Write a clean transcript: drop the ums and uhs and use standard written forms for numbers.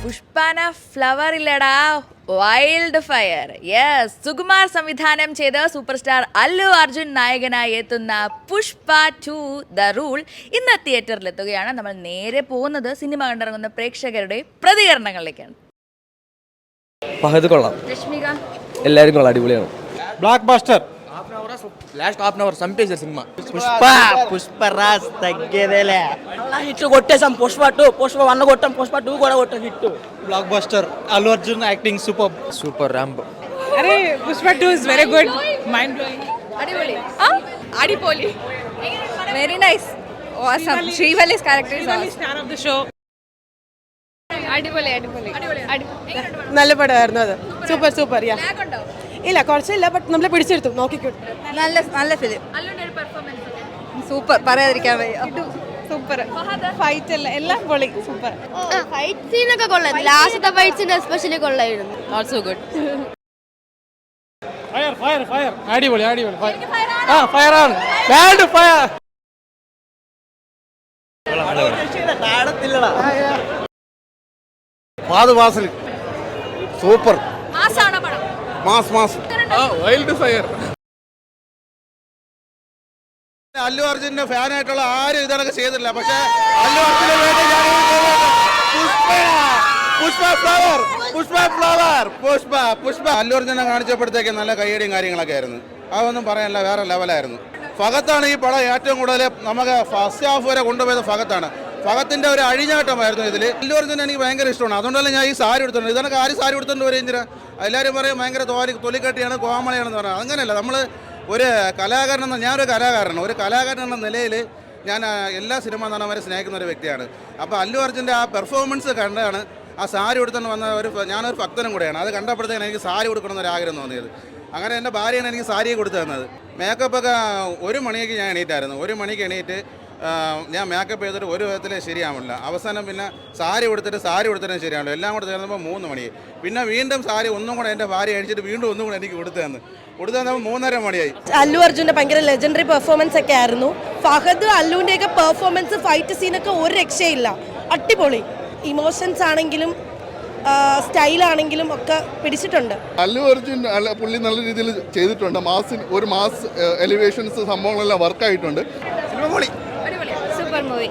പുഷ്പാന flower ഇല്ലടാ wild fire. Yes, Sukumar സംവിധാനം ചെയ്ത് സൂപ്പർ സ്റ്റാർ അല്ലു അർജുൻ നായകനായി എത്തുന്ന പുഷ്പ 2 ദ റൂൾ ഇന്ന് തിയേറ്ററിലെത്തുകയാണ്. നമ്മൾ നേരെ പോകുന്നത് സിനിമ കണ്ടിറങ്ങുന്ന പ്രേക്ഷകരുടെ പ്രതികരണങ്ങളിലേക്കാണ്. ഫഹദ് കൊള്ളാം, രശ്മിക എല്ലാവരും കൊള്ളാം, അടിപൊളിയാണ്. Blockbuster last half an hour సంపేశారు సినిమా. పుష్పరాజ్ తగ్గేదేలే. హిట్ కొట్టేసాం. పుష్ప 2, పుష్ప 1 కొట్టాం, పుష్ప 2 కూడా కొట్టాం hit. Blockbuster Allu Arjun acting super super ramp. अरे Pushpa 2 is very good, mind blowing. അടിപൊളി. Adipoli. Very nice. awesome. Srivalli's character is Really awesome. star of the show. അടിപൊളി. നല്ല പടമായിരുന്നു അത്. Super super. യാ ലാഗ് ഉണ്ടോ? ഇല്ല കുറച്ചില്ല, ബട്ട് നമ്മളെ പിടിച്ചെടുത്തു, നോക്കിക്കോട്ടെ. നല്ല ഫിലിം. അല്ലുവിന്റെ ഒരു പെർഫോമൻസ് സൂപ്പർ, പറയാതിരിക്കാൻ വയ്യ. സൂപ്പർ ഫൈറ്റ് എല്ലാം പൊളി, സൂപ്പർ. ഫൈറ്റ് സീനൊക്കെ കൊള്ളായിരുന്നു. ലാസ്റ്റത്തെ ഫൈറ്റ് സീൻ എസ്പെഷ്യലി കൊള്ളായിരുന്നു. Also good. Fire fire fire അടിപൊളി അടിപൊളി ഫയർ ആണ് ബാഡ് ഫയർ വാസൽ സൂപ്പർ മാസാണോ പടം? Mass wild fire. അല്ലു അർജുന്റെ ഫാനായിട്ടുള്ള ആരും ഇതൊക്കെ ചെയ്തിട്ടില്ല. പക്ഷെ അല്ലു അർജുന് വേണ്ടി ഞാൻ പുഷ്പ അല്ലു അർജുനെ കാണിച്ചപ്പോഴത്തേക്ക് നല്ല കയ്യടിയും കാര്യങ്ങളൊക്കെ ആയിരുന്നു. അതൊന്നും പറയാനില്ല, വേറെ ലെവലായിരുന്നു. ഫഹത്താണ് ഈ പടം ഏറ്റവും കൂടുതൽ നമുക്ക് ഫസ്റ്റ് ഹാഫ് വരെ കൊണ്ടുപോയത് ഫഹത്താണ്. ഫഹത്തിന്റെ ഒരു അഴിഞ്ഞാട്ടമായിരുന്നു ഇതിൽ. അല്ലു അർജുൻ എനിക്ക് ഭയങ്കര ഇഷ്ടമാണ്. അതുകൊണ്ടല്ല ഞാൻ ഈ സാരി എടുത്തിട്ടുണ്ട്. ഇതൊക്കെ ആര് സാരി എടുത്തുകൊണ്ട് വരും എന്തിനാ? എല്ലാവരും പറയും ഭയങ്കര തൊലിക്കട്ടിയാണ്, കോമളിയാണെന്ന് പറഞ്ഞാൽ അങ്ങനെയല്ല. നമ്മൾ ഒരു കലാകാരനെന്ന ഞാനൊരു കലാകാരൻ എന്ന നിലയിൽ ഞാൻ എല്ലാ സിനിമാ നടന്മാരെ സ്നേഹിക്കുന്ന ഒരു വ്യക്തിയാണ്. അപ്പോൾ അല്ലു അർജുൻ്റെ ആ പെർഫോമൻസ് കണ്ടാണ് ആ സാരി കൊടുത്തുകൊണ്ട് വന്ന ഞാനൊരു ഭക്തനും കൂടെയാണ്. അത് കണ്ടപ്പോഴത്തേക്കാണ് എനിക്ക് സാരി കൊടുക്കണമെന്നൊരു ആഗ്രഹം തോന്നിയത്. അങ്ങനെ എൻ്റെ ഭാര്യയാണ് എനിക്ക് സാരിയെ കൊടുത്തു തന്നത്. മേക്കപ്പൊക്കെ 1 മണിക്ക് ഞാൻ എണീറ്റായിരുന്നു. 1 മണിക്ക് എണീറ്റ് ഞാൻ മേക്കപ്പ് ചെയ്തിട്ട് ഒരു വിധത്തിൽ ശരിയാവില്ല. അവസാനം പിന്നെ സാരി കൊടുത്തിട്ട് ശരിയാവില്ല. എല്ലാം കൂടെ ചേർന്നപ്പോൾ 3 മണി. പിന്നെ വീണ്ടും സാരി ഒന്നും കൂടെ എൻ്റെ ഭാര്യ അഴിച്ചിട്ട് വീണ്ടും ഒന്നും കൂടെ എനിക്ക് കൊടുത്തു തന്നപ്പോൾ 3:30 മണിയായി. അല്ലു അർജുന്റെ ഭയങ്കര ലെജൻഡറി പെർഫോമൻസ് ഒക്കെ ആയിരുന്നു. ഫഹദ് അല്ലുവിന്റെ ഒക്കെ പെർഫോമൻസ്, ഫൈറ്റ് സീനൊക്കെ ഒരു രക്ഷയില്ല, അടിപൊളി. ഇമോഷൻസ് ആണെങ്കിലും സ്റ്റൈലാണെങ്കിലും ഒക്കെ പിടിച്ചിട്ടുണ്ട്. അല്ലു അർജുൻ പുള്ളി നല്ല രീതിയിൽ ചെയ്തിട്ടുണ്ട്. മാസ് എലിവേഷൻസ് സംഭവങ്ങളെല്ലാം വർക്കായിട്ടുണ്ട്. സിനിമ പൊളി. Super movie.